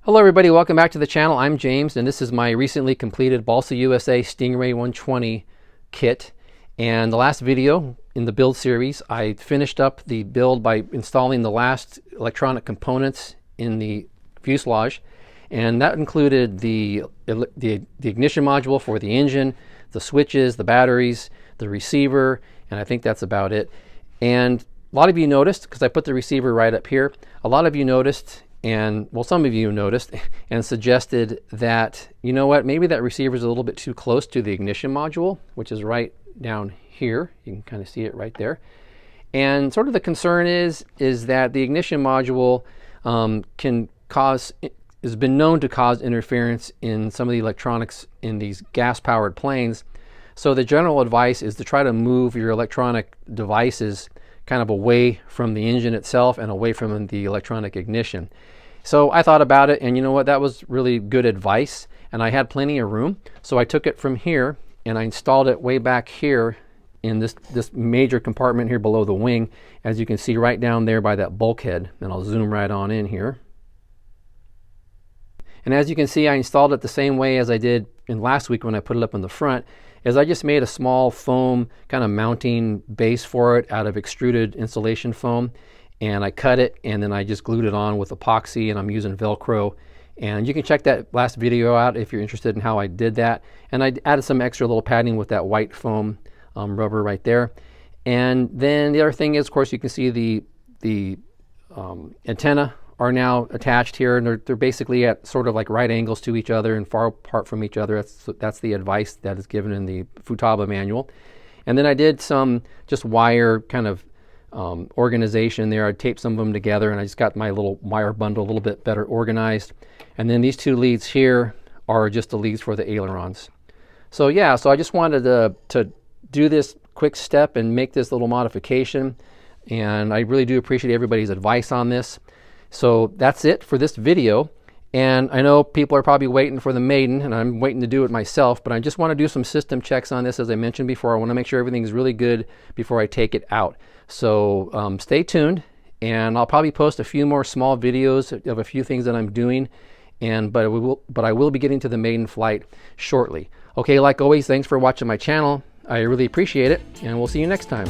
Hello everybody, welcome back to the channel. I'm James and this is my recently completed Balsa USA Stingray 120 kit. And the last video in the build series, I finished up the build by installing the last electronic components in the fuselage. And that included the ignition module for the engine, the switches, the batteries, the receiver, and I think that's about it. And a lot of you noticed, because I put the receiver right up here, a lot of you noticed, and well, some of you noticed and suggested that, you know what, maybe that receiver is a little bit too close to the ignition module, which is right down here. You can kind of see it right there. And sort of the concern is that the ignition module has been known to cause interference in some of the electronics in these gas-powered planes. So the general advice is to try to move your electronic devices kind of away from the engine itself and away from the electronic ignition. So I thought about it, and you know what, that was really good advice, and I had plenty of room. So I took it from here and I installed it way back here in this major compartment here below the wing, as you can see right down there by that bulkhead. And I'll zoom right on in here. And as you can see, I installed it the same way as I did in last week when I put it up in the front, is I just made a small foam kind of mounting base for it out of extruded insulation foam, and I cut it and then I just glued it on with epoxy, and I'm using Velcro. And you can check that last video out if you're interested in how I did that. And I added some extra little padding with that white foam rubber right there. And then the other thing is, of course, you can see the antenna are now attached here, and they're basically at sort of like right angles to each other and far apart from each other. That's the advice that is given in the Futaba manual. And then I did some just wire kind of organization there. I taped some of them together, and I just got my little wire bundle a little bit better organized. And then these two leads here are just the leads for the ailerons. So yeah, so I just wanted to do this quick step and make this little modification, and I really do appreciate everybody's advice on this. So that's it for this video, and I know people are probably waiting for the maiden, and I'm waiting to do it myself, but I just want to do some system checks on this. As I mentioned before, I want to make sure everything is really good before I take it out. So stay tuned, and I'll probably post a few more small videos of a few things that I'm doing, but I will be getting to the maiden flight shortly. Okay, like always, thanks for watching my channel. I really appreciate it, and we'll see you next time.